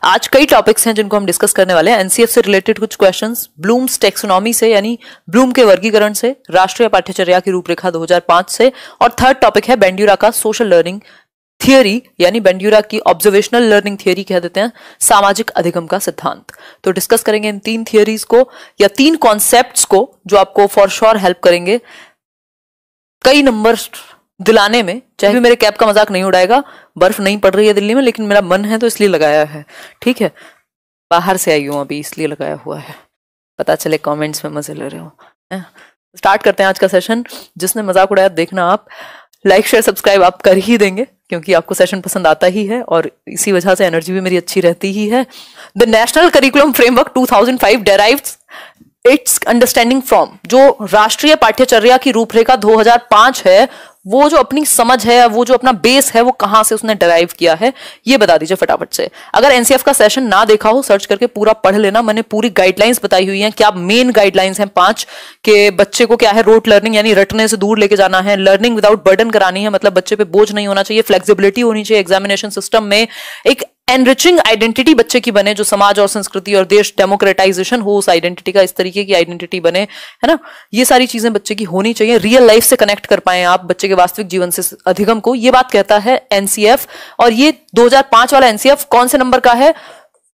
आज कई टॉपिक्स हैं जिनको हम डिस्कस करने वाले हैं। एनसीएफ से रिलेटेड कुछ क्वेश्चंस, ब्लूम्स टेक्सोनॉमी से यानी ब्लूम के वर्गीकरण से, राष्ट्रीय पाठ्यचर्या की रूपरेखा 2005 से, और थर्ड टॉपिक है बेंड्यूरा का सोशल लर्निंग थियरी यानी बेंड्यूरा की ऑब्जर्वेशनल लर्निंग थियरी कह देते हैं, सामाजिक अधिगम का सिद्धांत। तो डिस्कस करेंगे इन तीन थियरीज को या तीन कॉन्सेप्ट्स को जो आपको फॉर श्योर हेल्प करेंगे कई नंबर्स दिलाने में। चाहे भी मेरे कैप का मजाक नहीं उड़ाएगा, बर्फ नहीं पड़ रही है दिल्ली में, लेकिन मेरा मन है तो इसलिए लगाया है। ठीक है, बाहर से आई हूं अभी इसलिए लगाया हुआ है, पता चले कमेंट्स में मजे ले रहे हो। स्टार्ट करते हैं आज का सेशन। जिसने मजाक उड़ाया देखना आप लाइक शेयर सब्सक्राइब आप कर ही देंगे क्योंकि आपको सेशन पसंद आता ही है और इसी वजह से एनर्जी भी मेरी अच्छी रहती ही है। The national curriculum framework 2005 डेराइव्स it's understanding from, जो राष्ट्रीय पाठ्यचर्या की रूपरेखा 2005 है, वो जो अपनी समझ है, वो जो अपना बेस है, वो कहां से उसने डेराइव किया है ये बता दीजिए फटाफट से। अगर एनसीएफ का सेशन ना देखा हो सर्च करके पूरा पढ़ लेना, मैंने पूरी गाइडलाइंस बताई हुई हैं। क्या मेन गाइडलाइंस हैं 5 के बच्चे को क्या है, रोट लर्निंग यानी रटने से दूर लेके जाना है, लर्निंग विदाउट बर्डन करानी है, मतलब बच्चे पे बोझ नहीं होना चाहिए, फ्लेक्सिबिलिटी होनी चाहिए एग्जामिनेशन सिस्टम में, एक एनरिचिंग आइडेंटिटी बच्चे की बने जो समाज और संस्कृति और देश डेमोक्रेटाइजेशन हो उस आइडेंटिटी का, इस तरीके की आइडेंटिटी बने, है ना। ये सारी चीजें बच्चे की होनी चाहिए, रियल लाइफ से कनेक्ट कर पाए आप बच्चे के वास्तविक जीवन से अधिगम को, ये बात कहता है एनसीएफ। और ये 2005 वाला एनसीएफ कौन से नंबर का है,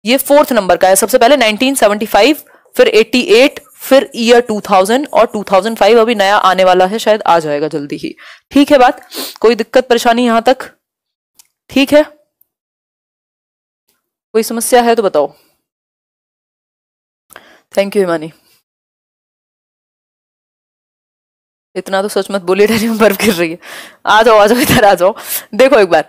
ये 4th नंबर का है। सबसे पहले 1975, फिर 88, फिर ईयर 2000 और 2005 अभी नया आने वाला है, शायद आ जाएगा जल्दी ही। ठीक है बात, कोई दिक्कत परेशानी यहां तक ठीक है? कोई समस्या है तो बताओ। Thank you Himani. इतना तो सच मत बोलिए डैडी में बर्फ गिर रही है। आ जाओ इधर आ जाओ। देखो एक बार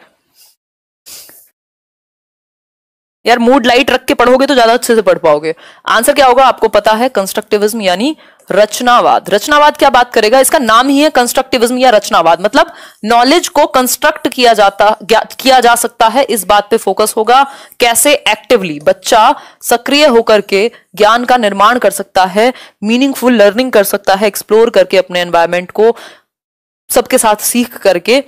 यार, मूड लाइट रख के पढ़ोगे तो ज्यादा अच्छे से पढ़ पाओगे। आंसर क्या होगा आपको पता है, कंस्ट्रक्टिविज्म यानी रचनावाद। रचनावाद क्या बात करेगा, इसका नाम ही है कंस्ट्रक्टिविज्म या रचनावाद, मतलब नॉलेज को कंस्ट्रक्ट किया जा सकता है, इस बात पे फोकस होगा। कैसे, एक्टिवली बच्चा सक्रिय होकर के ज्ञान का निर्माण कर सकता है, मीनिंगफुल लर्निंग कर सकता है, एक्सप्लोर करके अपने एनवायरमेंट को सबके साथ सीख करके,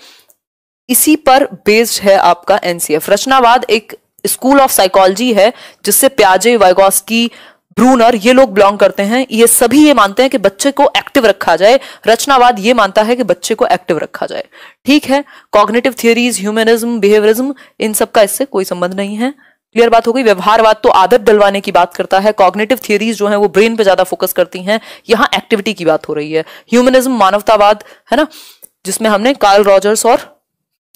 इसी पर बेस्ड है आपका एनसीएफ। रचनावाद एक स्कूल ऑफ साइकोलॉजी है जिससे प्याजे, वाइगोस्की, ब्रूनर ये लोग बिलोंग करते हैं। ये सभी ये मानते हैं कि बच्चे को एक्टिव रखा जाए। रचनावाद ये मानता है कि बच्चे को एक्टिव रखा जाए। ठीक है, कॉग्निटिव थियरीज, ह्यूमनिज्म, बिहेवियरिज्म, इन सब का इससे कोई संबंध नहीं है। क्लियर बात हो गई। व्यवहारवाद तो आदत डलवाने की बात करता है। कॉग्निटिव थियरीज जो है वो ब्रेन पे ज्यादा फोकस करती हैं, यहां एक्टिविटी की बात हो रही है। ह्यूमनिज्म मानवतावाद है ना, जिसमें हमने कार्ल रॉजर्स और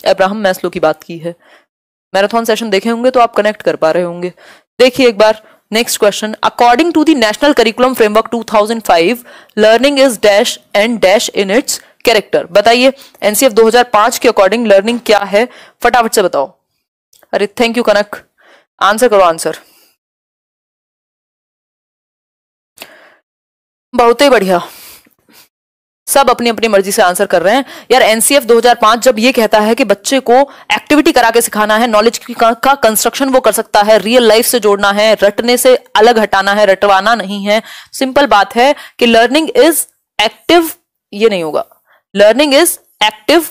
अब्राहम मैस्लो की बात की है। मैराथन सेशन देखे होंगे तो आप कनेक्ट कर पा रहे होंगे। देखिए एक बार next question, according to the national curriculum framework 2005 learning is dash and dash in its character. बताइए एनसीएफ 2005 के अकॉर्डिंग लर्निंग क्या है, फटाफट से बताओ। अरे थैंक यू कनक, आंसर करो आंसर। बहुत ही बढ़िया, सब अपनी अपनी मर्जी से आंसर कर रहे हैं। यार एनसीएफ 2005 जब ये कहता है कि बच्चे को एक्टिविटी करा के सिखाना है, नॉलेज का कंस्ट्रक्शन वो कर सकता है, रियल लाइफ से जोड़ना है, रटने से अलग हटाना है, रटवाना नहीं है। सिंपल बात है कि लर्निंग इज एक्टिव, ये नहीं होगा, learning is active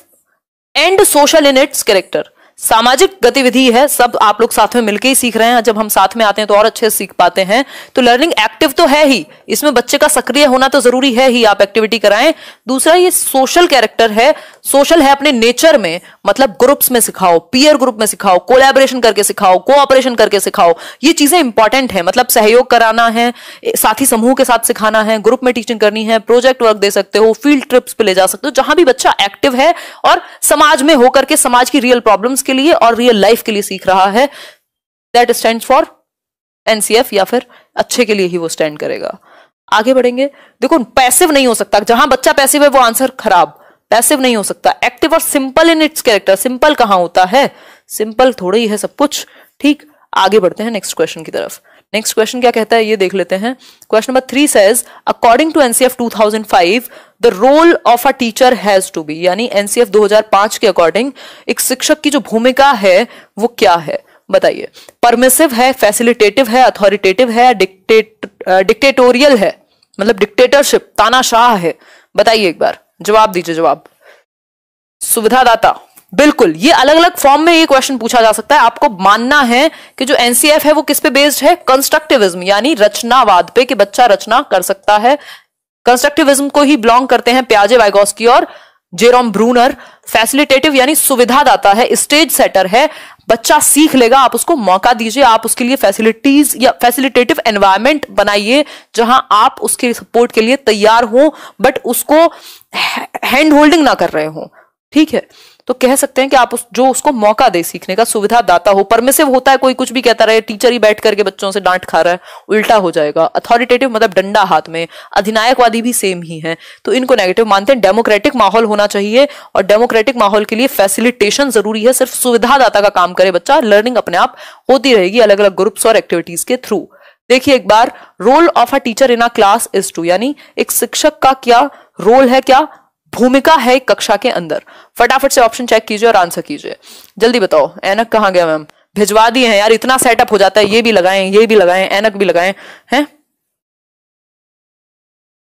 and social in its character. सामाजिक गतिविधि है, सब आप लोग साथ में मिलकर ही सीख रहे हैं। जब हम साथ में आते हैं तो और अच्छे से सीख पाते हैं। तो लर्निंग एक्टिव तो है ही, इसमें बच्चे का सक्रिय होना तो जरूरी है ही, आप एक्टिविटी कराएं। दूसरा ये सोशल कैरेक्टर है, सोशल है अपने नेचर में, मतलब ग्रुप्स में सिखाओ, पीयर ग्रुप में सिखाओ, कोलैबोरेशन करके सिखाओ, कोऑपरेशन करके सिखाओ। ये चीजें इंपॉर्टेंट है, मतलब सहयोग कराना है, साथी समूह के साथ सिखाना है, ग्रुप में टीचिंग करनी है, प्रोजेक्ट वर्क दे सकते हो, फील्ड ट्रिप्स पे ले जा सकते हो, जहां भी बच्चा एक्टिव है और समाज में होकर के समाज की रियल प्रॉब्लम्स के लिए और रियल लाइफ के लिए सीख रहा है। दैट स्टैंड्स फॉर एनसीएफ, या फिर अच्छे के लिए ही वो स्टैंड करेगा। आगे बढ़ेंगे। देखो पैसिव नहीं हो सकता, जहां बच्चा पैसिव है वो आंसर खराब, पैसिव नहीं हो सकता। एक्टिव और simple in its character, simple कहां होता है, सिंपल थोड़ा ही है सब कुछ। ठीक, आगे बढ़ते हैं नेक्स्ट क्वेश्चन की तरफ। नेक्स्ट क्वेश्चन क्या कहता है ये देख लेते हैं। Question number 3 says according to NCF 2005 the role of a teacher has to be, यानी एनसीएफ 2005 के अकॉर्डिंग एक शिक्षक की जो भूमिका है वो क्या है, बताइए। परमिसिव है, फैसिलिटेटिव है, अथॉरिटेटिव है, डिक्टेटोरियल है, मतलब डिक्टेटरशिप, तानाशाह है, बताइए एक बार, जवाब दीजिए। जवाब सुविधादाता, बिल्कुल, ये अलग अलग फॉर्म में ये क्वेश्चन पूछा जा सकता है। आपको मानना है कि जो एनसीएफ है वो किस पे बेस्ड है, कंस्ट्रक्टिविज्म यानी रचनावाद पे, कि बच्चा रचना कर सकता है। कंस्ट्रक्टिविज्म को ही बिलोंग करते हैं पियाजे, वाइगोस्की और जेरोम ब्रूनर। फैसिलिटेटिव यानी सुविधादाता है, स्टेज सेटर है, बच्चा सीख लेगा, आप उसको मौका दीजिए, आप उसके लिए फैसिलिटीज या फैसिलिटेटिव एनवायरनमेंट बनाइए जहां आप उसके सपोर्ट के लिए तैयार हो, बट उसको हैंड होल्डिंग ना कर रहे हो। ठीक है, तो कह सकते हैं कि आप जो उसको मौका दे सीखने का, सुविधा दाता हो। परमिसिव होता है कोई कुछ भी कहता रहे, टीचर ही बैठ करके बच्चों से डांट खा रहा है, उल्टा हो जाएगा। अथॉरिटेटिव मतलब डंडा हाथ में, अधिनायकवादी भी सेम ही है, तो इनको नेगेटिव मानते हैं। डेमोक्रेटिक माहौल होना चाहिए, और डेमोक्रेटिक माहौल के लिए फैसिलिटेशन जरूरी है, सिर्फ सुविधादाता का काम करे बच्चा, लर्निंग अपने आप होती रहेगी अलग अलग ग्रुप्स और एक्टिविटीज के थ्रू। देखिए एक बार, role of a teacher in a class is to, यानी एक शिक्षक का क्या रोल है, क्या भूमिका है कक्षा के अंदर। फटाफट से ऑप्शन चेक कीजिए और आंसर कीजिए, जल्दी बताओ। ऐनक कहां गया मैम, भिजवा दिए हैं यार, इतना सेटअप हो जाता है, ये भी लगाएं, ये भी लगाएं, ऐनक भी लगाएं, हैं?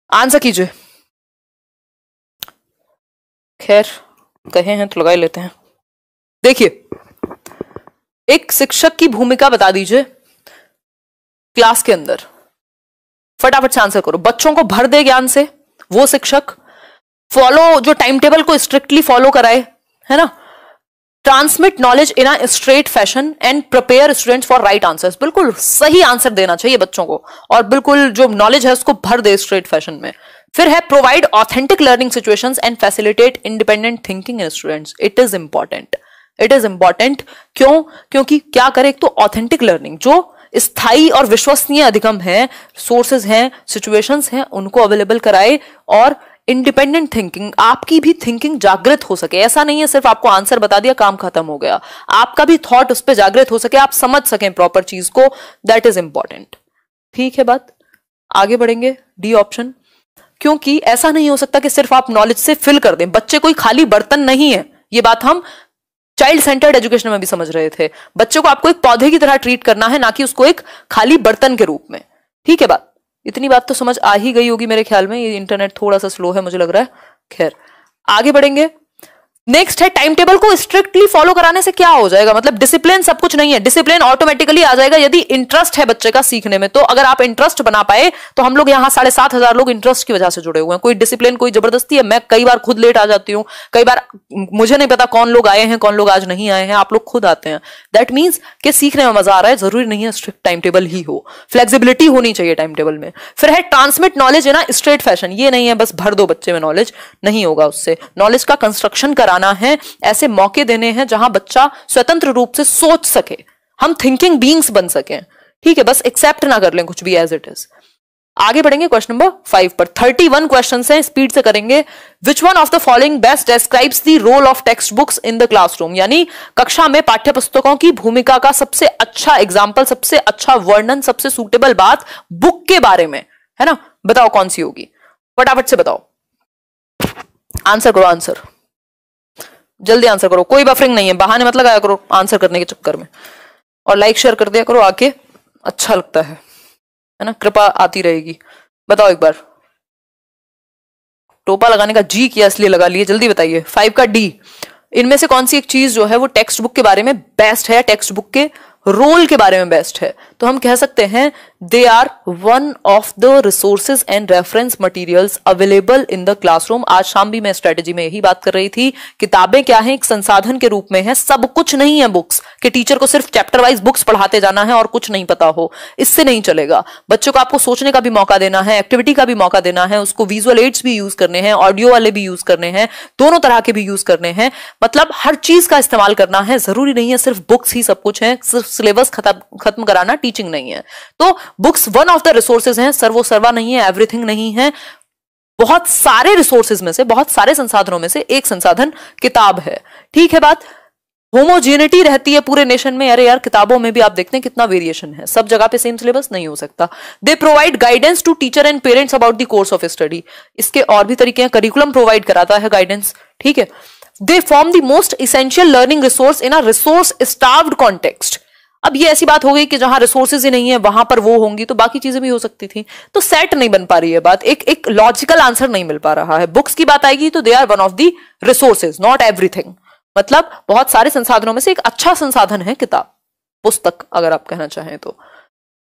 आंसर कीजिए। खैर कहे हैं तो लगा ही लेते हैं। देखिए, एक शिक्षक की भूमिका बता दीजिए क्लास के अंदर, फटाफट से आंसर करो। बच्चों को भर दे ज्ञान से वो शिक्षक, फॉलो जो टाइम टेबल को स्ट्रिक्टली फॉलो कराए, है ना, transmit knowledge in a straight fashion and prepare students for right answers, बिल्कुल सही आंसर देना चाहिए बच्चों को, और बिल्कुल जो नॉलेज है उसको भर दे स्ट्रेट फैशन में। फिर है provide authentic learning situations and facilitate independent thinking in students. It is important, it is important. क्यों? क्योंकि क्या करे, एक तो ऑथेंटिक लर्निंग, जो स्थायी और विश्वसनीय अधिगम है, सोर्सेज हैं, सिचुएशंस हैं, उनको अवेलेबल कराए, और इंडिपेंडेंट थिंकिंग, आपकी भी थिंकिंग जागृत हो सके। ऐसा नहीं है सिर्फ आपको आंसर बता दिया काम खत्म हो गया, आपका भी थॉट उस पर जागृत हो सके, आप समझ सकें प्रॉपर चीज को, दैट इज इंपॉर्टेंट। ठीक है बात, आगे बढ़ेंगे। डी ऑप्शन, क्योंकि ऐसा नहीं हो सकता कि सिर्फ आप नॉलेज से फिल कर दें, बच्चे कोई खाली बर्तन नहीं है। ये बात हम चाइल्ड सेंटर्ड एजुकेशन में भी समझ रहे थे, बच्चे को आपको एक पौधे की तरह ट्रीट करना है, ना कि उसको एक खाली बर्तन के रूप में। ठीक है बात, इतनी बात तो समझ आ ही गई होगी मेरे ख्याल में। ये इंटरनेट थोड़ा सा स्लो है मुझे लग रहा है। खैर आगे बढ़ेंगे। नेक्स्ट है, टाइम टेबल को स्ट्रिक्टली फॉलो कराने से क्या हो जाएगा, मतलब डिसिप्लिन सब कुछ नहीं है, डिसिप्लिन ऑटोमेटिकली आ जाएगा यदि इंटरेस्ट है बच्चे का सीखने में। तो अगर आप इंटरेस्ट बना पाए, तो हम लोग यहाँ 7,500 लोग इंटरेस्ट की वजह से जुड़े हुए हैं। कोई डिसिप्लिन, कोई जबरदस्ती है। मैं कई बार खुद लेट आ जाती हूँ, कई बार मुझे नहीं पता कौन लोग आए हैं, कौन लोग आज नहीं आए हैं, आप लोग खुद आते हैं। दैट मीन्स कि सीखने में मजा आ रहा है, जरूरी नहीं है स्ट्रिक्ट टाइम टेबल ही हो, फ्लेक्सिबिलिटी होनी चाहिए टाइम टेबल में। फिर है transmit knowledge in a straight fashion, ये नहीं है बस भर दो बच्चे में नॉलेज, नहीं होगा उससे। नॉलेज का कंस्ट्रक्शन कराना है, ऐसे मौके देने हैं जहां बच्चा स्वतंत्र रूप से सोच सके, हम थिंकिंग बीइंग्स बन सके। ठीक है, बस एक्सेप्ट ना कर लें कुछ भी एज इट इज। आगे बढ़ेंगे क्वेश्चन नंबर 5 पर। 31 क्वेश्चंस हैं, स्पीड से करेंगे। Which one of the following best describes the role of text books in the classroom, यानी कक्षा में पाठ्य पुस्तकों की भूमिका का सबसे अच्छा एग्जाम्पल, सबसे अच्छा वर्णन, सबसे सूटेबल बात बुक के बारे में, है ना, बताओ कौन सी होगी, फटाफट से बताओ। आंसर करो, आंसर जल्दी आंसर करो, कोई बफरिंग नहीं है, बहाने मत लगाया करो आंसर करने के चक्कर में, और लाइक शेयर कर दिया करो आके, अच्छा लगता है ना, कृपा आती रहेगी। बताओ एक बार, टोपा लगाने का जी किया इसलिए लगा लिए, जल्दी बताइए। 5 का डी, इनमें से कौन सी एक चीज जो है वो टेक्स्ट बुक के बारे में बेस्ट है, टेक्स्ट बुक के रोल के बारे में बेस्ट है? तो हम कह सकते हैं they are one of the resources and reference materials available in the classroom. आज शाम भी मैं स्ट्रेटेजी में यही बात कर रही थी, किताबें क्या है, एक संसाधन के रूप में है, सब कुछ नहीं है बुक्स कि टीचर को सिर्फ चैप्टर वाइज बुक्स पढ़ाते जाना है और कुछ नहीं पता हो, इससे नहीं चलेगा। बच्चों को आपको सोचने का भी मौका देना है, एक्टिविटी का भी मौका देना है, उसको विजुअल एड्स भी यूज करने हैं, ऑडियो वाले भी यूज करने हैं, दोनों तरह के भी यूज करने हैं, मतलब हर चीज का इस्तेमाल करना है। जरूरी नहीं है सिर्फ बुक्स ही सब कुछ है, सिर्फ सिलेबस खत्म कराना टीचिंग नहीं है। तो books one of the resources हैं, सर्वो सर्वा नहीं है, एवरीथिंग नहीं है, बहुत सारे रिसोर्सेज में से, बहुत सारे संसाधनों में से एक संसाधन किताब है। ठीक है बात, होमोजेनिटी रहती है पूरे नेशन में। अरे यार किताबों में भी आप देखते हैं कितना वेरिएशन है, सब जगह पे सेम सिलेबस नहीं हो सकता। They provide guidance to teacher and parents about the course of study, इसके और भी तरीके हैं, करिकुलम प्रोवाइड कराता है गाइडेंस। ठीक है, they form the most essential learning resource in a resource starved context. अब ये ऐसी बात हो गई कि जहां रिसोर्सेज ही नहीं है वहां पर वो होंगी, तो बाकी चीजें भी हो सकती थी, तो सेट नहीं बन पा रही है बात, एक लॉजिकल आंसर नहीं मिल पा रहा है। बुक्स की बात आएगी तो they are one of the resources, not everything. मतलब बहुत सारे संसाधनों में से एक अच्छा संसाधन है किताब, पुस्तक अगर आप कहना चाहें तो।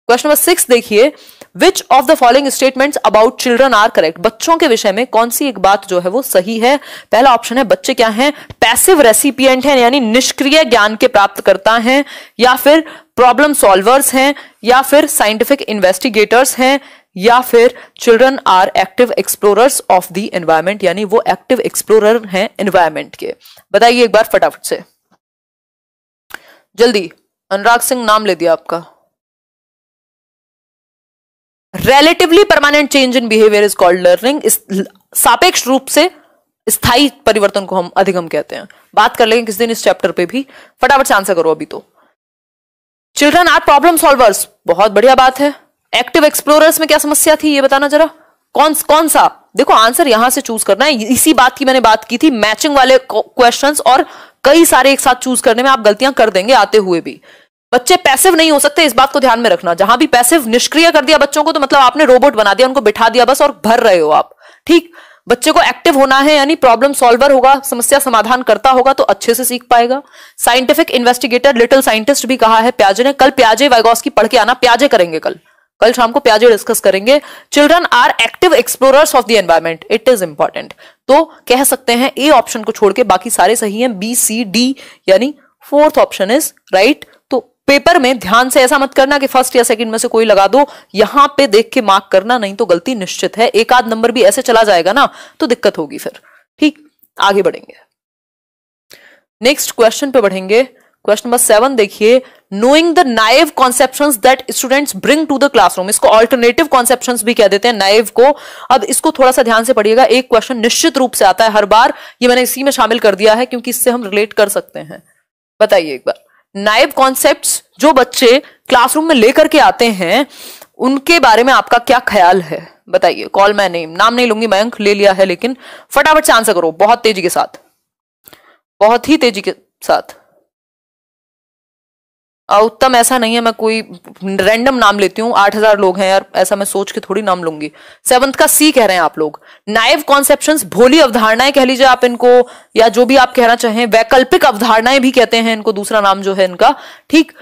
क्वेश्चन नंबर 6 देखिए, which of the following statements about children are correct? बच्चों के विषय में कौन सी एक बात जो है वो सही है? पहला ऑप्शन है बच्चे क्या हैं? पैसिव रेसिपिएंट हैं, यानी निष्क्रिय ज्ञान के प्राप्तकर्ता हैं, या फिर प्रॉब्लम सॉल्वर्स हैं, या फिर साइंटिफिक इन्वेस्टिगेटर्स हैं, या फिर children are active explorers of the environment, यानी वो एक्टिव एक्सप्लोरर हैं एनवायरमेंट के। बताइए एक बार फटाफट से, जल्दी। अनुराग सिंह नाम ले दिया आपका। Relatively permanent change in behavior is called learning। इस सापेक्ष रूप से स्थायी परिवर्तन को हम अधिगम कहते हैं। बात कर लेंगे किस दिन इस चैप्टर पे भी। फटाफट से आंसर करो अभी तो। चिल्ड्रन आर प्रॉब्लम सॉल्वर्स, बहुत बढ़िया बात है। एक्टिव एक्सप्लोरर्स में क्या समस्या थी ये बताना जरा, कौन सा? देखो आंसर यहां से चूज करना है। इसी बात की मैंने बात की थी, मैचिंग वाले क्वेश्चंस और कई सारे एक साथ चूज करने में आप गलतियां कर देंगे आते हुए भी। बच्चे पैसिव नहीं हो सकते, इस बात को ध्यान में रखना। जहां भी पैसिव निष्क्रिय कर दिया बच्चों को तो मतलब आपने रोबोट बना दिया, उनको बिठा दिया बस और भर रहे हो आप, ठीक। बच्चे को एक्टिव होना है, यानी प्रॉब्लम सॉल्वर होगा, समस्या समाधान करता होगा तो अच्छे से सीख पाएगा। साइंटिफिक इन्वेस्टिगेटर, लिटिल साइंटिस्ट भी कहा है प्याजे ने। कल प्याजे वाइगोस्की पढ़ के आना, प्याजे करेंगे कल शाम को प्याजे डिस्कस करेंगे। Children are active explorers of the environment, it is important. तो कह सकते हैं ए ऑप्शन को छोड़ के बाकी सारे सही हैं, बी सी डी, यानी फोर्थ ऑप्शन इज राइट। तो पेपर में ध्यान से ऐसा मत करना कि फर्स्ट या सेकंड में से कोई लगा दो, यहां पे देख के मार्क करना, नहीं तो गलती निश्चित है। एक आध नंबर भी ऐसे चला जाएगा ना तो दिक्कत होगी फिर, ठीक। आगे बढ़ेंगे, नेक्स्ट क्वेश्चन पे बढ़ेंगे। क्वेश्चन नंबर 7 देखिए, knowing the naive conceptions that students bring to the classroom. इसको ऑल्टरनेटिव कॉन्सेप्शंस भी कह देते हैं नाइव को। अब इसको थोड़ा सा ध्यान से पढ़िएगा, एक क्वेश्चन निश्चित रूप से आता है हर बार, ये मैंने इसी में शामिल कर दिया है क्योंकि इससे हम रिलेट कर सकते हैं। बताइए एक बार, नाइव कॉन्सेप्ट्स जो बच्चे क्लासरूम में लेकर के आते हैं उनके बारे में आपका क्या ख्याल है? बताइए। कॉल माय नेम, नाम नहीं लूंगी, मैं अंक ले लिया है, लेकिन फटाफट से आंसर करो, बहुत तेजी के साथ, बहुत ही तेजी के साथ। उत्तम ऐसा नहीं है मैं कोई रैंडम नाम लेती हूँ, 8000 लोग हैं यार, ऐसा मैं सोच के थोड़ी नाम लूंगी। 7th का सी कह रहे हैं आप लोग। नाइव कॉन्सेप्शंस, भोली अवधारणाएं कह लीजिए आप इनको, या जो भी आप कहना चाहें, वैकल्पिक अवधारणाएं भी कहते हैं इनको, दूसरा नाम जो है इनका, ठीक।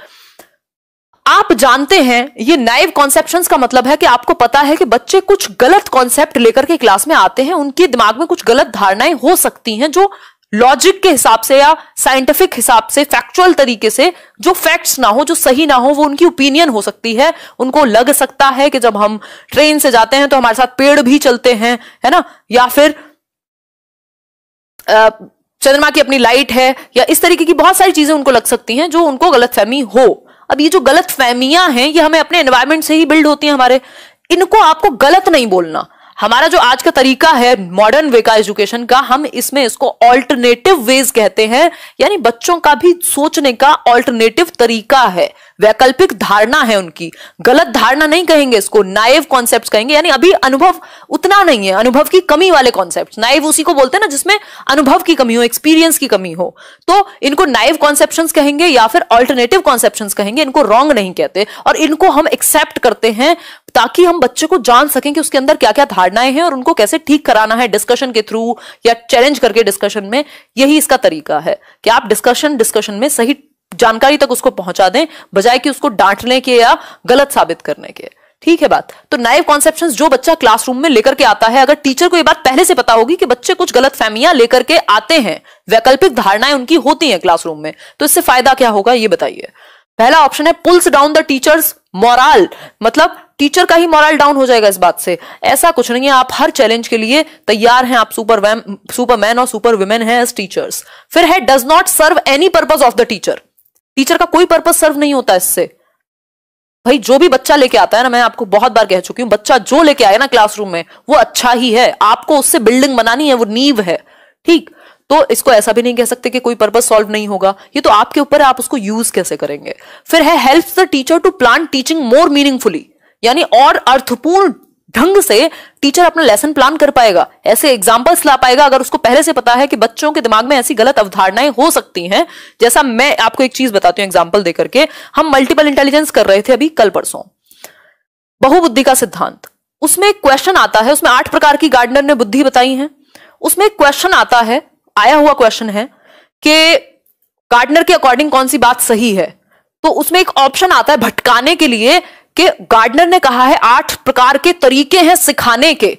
आप जानते हैं ये नाइव कॉन्सेप्शंस का मतलब है कि आपको पता है कि बच्चे कुछ गलत कॉन्सेप्ट लेकर के क्लास में आते हैं, उनके दिमाग में कुछ गलत धारणाएं हो सकती हैं जो लॉजिक के हिसाब से या साइंटिफिक हिसाब से, फैक्चुअल तरीके से जो फैक्ट्स ना हो, जो सही ना हो, वो उनकी ओपिनियन हो सकती है। उनको लग सकता है कि जब हम ट्रेन से जाते हैं तो हमारे साथ पेड़ भी चलते हैं, है ना, या फिर चंद्रमा की अपनी लाइट है, या इस तरीके की बहुत सारी चीजें उनको लग सकती हैं जो उनको गलतफहमी हो। अब ये जो गलतफहमियां हैं ये हमें अपने एनवायरमेंट से ही बिल्ड होती हैं हमारे, इनको आपको गलत नहीं बोलना। हमारा जो आज का तरीका है मॉडर्न वे का एजुकेशन का, हम इसमें इसको ऑल्टरनेटिव वेज कहते हैं, यानी बच्चों का भी सोचने का ऑल्टरनेटिव तरीका है, वैकल्पिक धारणा है उनकी। गलत धारणा नहीं कहेंगे इसको, नाइव कॉन्सेप्ट्स कहेंगे, यानी अभी अनुभव उतना नहीं है, अनुभव की कमी वाले कॉन्सेप्ट्स। नाइव उसी को बोलते हैं ना जिसमें अनुभव की कमी हो, एक्सपीरियंस की कमी हो, तो इनको नाइव कॉन्सेप्शंस कहेंगे या फिर ऑल्टरनेटिव कॉन्सेप्शंस कहेंगे। इनको रॉन्ग नहीं कहते और इनको हम एक्सेप्ट करते हैं ताकि हम बच्चे को जान सकें कि उसके अंदर क्या क्या धारणाएं हैं और उनको कैसे ठीक कराना है, डिस्कशन के थ्रू या चैलेंज करके डिस्कशन में। यही इसका तरीका है कि आप डिस्कशन में सही जानकारी तक उसको पहुंचा दें, बजाय कि उसको डांटने के या गलत साबित करने के। ठीक है बात। तो नाइव कॉन्सेप्शंस जो बच्चा क्लासरूम में लेकर के आता है, अगर टीचर को ये बात पहले से पता होगी कि बच्चे कुछ गलत फहमियां लेकर के आते हैं, वैकल्पिक धारणाएं उनकी होती हैं क्लासरूम में, तो इससे फायदा क्या होगा ये बताइए। पहला ऑप्शन है pulls down the teacher's morale, मतलब टीचर का ही मोरल डाउन हो जाएगा इस बात से। ऐसा कुछ नहीं है, आप हर चैलेंज के लिए तैयार हैं, आप सुपरमैन और सुपर वुमेन हैं एज टीचर्स। फिर है does not serve any purpose of the teacher, teacher का कोई पर्पस सर्व नहीं होता इससे। भाई जो भी बच्चा लेके आता है ना, मैं आपको बहुत बार कह चुकी हूं, बच्चा जो लेके आए ना क्लासरूम में वो अच्छा ही है, आपको उससे बिल्डिंग बनानी है, वो नींव है, ठीक। तो इसको ऐसा भी नहीं कह सकते कि कोई पर्पस सॉल्व नहीं होगा, ये तो आपके ऊपर है, आप उसको यूज कैसे करेंगे। फिर है helps the teacher to plan teaching more meaningfully, यानी और अर्थपूर्ण ढंग से टीचर अपना लेसन प्लान कर पाएगा, ऐसे एग्जांपल्स ला पाएगा अगर उसको पहले से पता है कि बच्चों के दिमाग में ऐसी गलत अवधारणाएं हो सकती हैं। जैसा मैं आपको एक चीज बताती हूं एग्जांपल देकर के, हम मल्टीपल इंटेलिजेंस कर रहे थे अभी कल परसों, बहुबुद्धि का सिद्धांत, उसमें एक क्वेश्चन आता है, उसमें 8 प्रकार की गार्डनर ने बुद्धि बताई है, उसमें एक क्वेश्चन आता है, आया हुआ क्वेश्चन है कि गार्डनर के अकॉर्डिंग कौन सी बात सही है, तो उसमें एक ऑप्शन आता है भटकाने के लिए कि गार्डनर ने कहा है 8 प्रकार के तरीके हैं सिखाने के।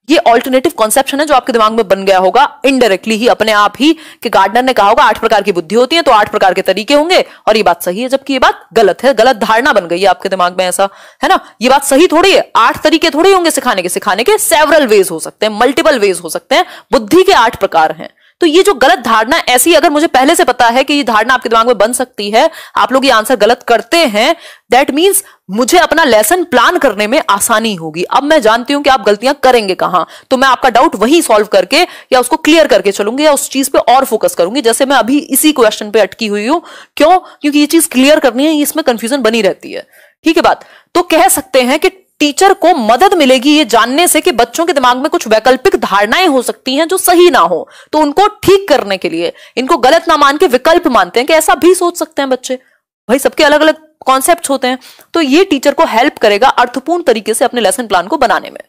ये ऑल्टरनेटिव कॉन्सेप्शन है जो आपके दिमाग में बन गया होगा इनडायरेक्टली ही, अपने आप ही, कि गार्डनर ने कहा होगा 8 प्रकार की बुद्धि होती है तो 8 प्रकार के तरीके होंगे और ये बात सही है, जबकि ये बात गलत है। गलत धारणा बन गई है आपके दिमाग में, ऐसा है ना। ये बात सही थोड़ी है, 8 तरीके थोड़ी होंगे सिखाने के सेवरल वेज हो सकते हैं, मल्टीपल वेज हो सकते हैं, बुद्धि के 8 प्रकार हैं। तो ये जो गलत धारणा, ऐसी अगर मुझे पहले से पता है कि ये धारणा आपके दिमाग में बन सकती है, आप लोग ये आंसर गलत करते हैं, दैट मीन्स मुझे अपना लेसन प्लान करने में आसानी होगी। अब मैं जानती हूं कि आप गलतियां करेंगे कहां, तो मैं आपका डाउट वही सॉल्व करके या उसको क्लियर करके चलूंगी या उस चीज पे और फोकस करूंगी, जैसे मैं अभी इसी क्वेश्चन पे अटकी हुई हूं। क्यों? क्योंकि ये चीज क्लियर करनी है, इसमें कंफ्यूजन बनी रहती है। ठीक है बात। तो कह सकते हैं कि टीचर को मदद मिलेगी ये जानने से कि बच्चों के दिमाग में कुछ वैकल्पिक धारणाएं हो सकती हैं जो सही ना हो, तो उनको ठीक करने के लिए इनको गलत ना मान के विकल्प मानते हैं कि ऐसा भी सोच सकते हैं बच्चे। भाई सबके अलग अलग कॉन्सेप्ट्स होते हैं, तो ये टीचर को हेल्प करेगा अर्थपूर्ण तरीके से अपने लेसन प्लान को बनाने में।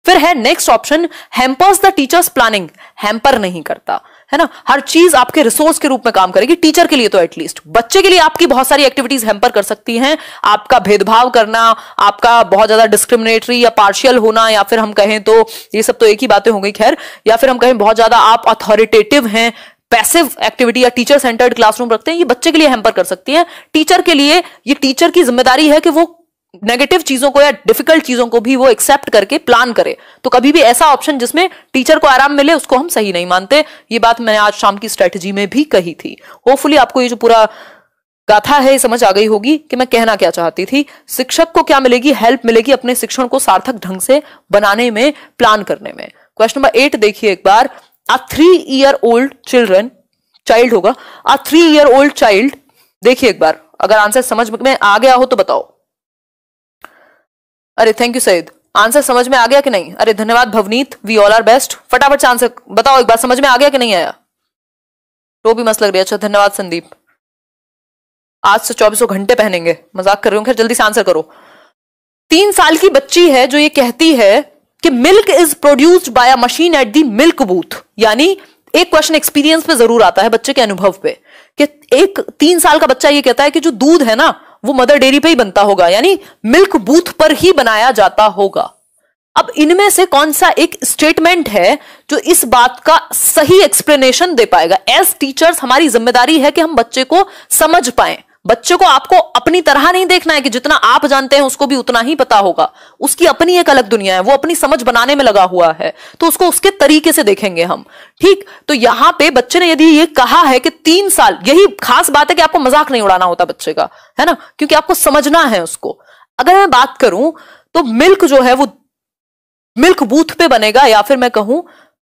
फिर है next option, hampers the teachers planning. Hamper नहीं करता, है ना। हर चीज आपके रिसोर्स के रूप में काम करेगी, टीचर के लिए तो एटलीस्ट। बच्चे के लिए आपकी बहुत सारी एक्टिविटीज हैम्पर कर सकती हैं, आपका भेदभाव करना, आपका बहुत ज्यादा डिस्क्रिमिनेटरी या पार्शियल होना, या फिर हम कहें तो ये सब तो एक ही बातें हो गई खैर, या फिर हम कहें बहुत ज्यादा आप अथॉरिटेटिव हैं, पैसिव एक्टिविटी या टीचर सेंटर्ड क्लासरूम रखते हैं, ये बच्चे के लिए हैम्पर कर सकती हैं। टीचर के लिए ये टीचर की जिम्मेदारी है कि वो नेगेटिव चीजों को या डिफिकल्ट चीजों को भी वो एक्सेप्ट करके प्लान करे। तो कभी भी ऐसा ऑप्शन जिसमें टीचर को आराम मिले उसको हम सही नहीं मानते। ये बात मैंने आज शाम की स्ट्रेटजी में भी कही थी। होपफुली आपको ये जो पूरा गाथा है समझ आ गई होगी कि मैं कहना क्या चाहती थी। शिक्षक को क्या मिलेगी? हेल्प मिलेगी अपने शिक्षण को सार्थक ढंग से बनाने में, प्लान करने में। क्वेश्चन नंबर 8 देखिए एक बार। A 3-year-old चाइल्ड होगा, A 3-year-old चाइल्ड। देखिए एक बार, अगर आंसर समझ में आ गया हो तो बताओ। अरे थैंक यू सईद, आंसर समझ में आ गया कि नहीं? अरे धन्यवाद Bhavneet, we all are best. फटाफट से आंसर बताओ एक बार, समझ में आ गया कि नहीं आया? तो भी मस्त लग रही है। अच्छा धन्यवाद संदीप। आज से 24 घंटे पहनेंगे, मजाक कर रही हूँ। खैर जल्दी से आंसर करो। 3 साल की बच्ची है जो ये कहती है कि milk is produced by a machine at the milk booth. यानी एक क्वेश्चन एक्सपीरियंस पे जरूर आता है बच्चे के अनुभव पे, कि एक 3 साल का बच्चा ये कहता है कि जो दूध है ना वो मदर डेयरी पे ही बनता होगा, यानी मिल्क बूथ पर ही बनाया जाता होगा। अब इनमें से कौन सा एक स्टेटमेंट है जो इस बात का सही एक्सप्लेनेशन दे पाएगा? एज टीचर्स हमारी जिम्मेदारी है कि हम बच्चे को समझ पाएं। बच्चे को आपको अपनी तरह नहीं देखना है कि जितना आप जानते हैं उसको भी उतना ही पता होगा। उसकी अपनी एक अलग दुनिया है, वो अपनी समझ बनाने में लगा हुआ है, तो उसको उसके तरीके से देखेंगे हम। ठीक, तो यहां पे बच्चे ने यदि ये कहा है कि 3 साल, यही खास बात है कि आपको मजाक नहीं उड़ाना होता बच्चे का, है ना, क्योंकि आपको समझना है उसको। अगर मैं बात करूं तो मिल्क जो है वो मिल्क बूथ पे बनेगा या फिर मैं कहूं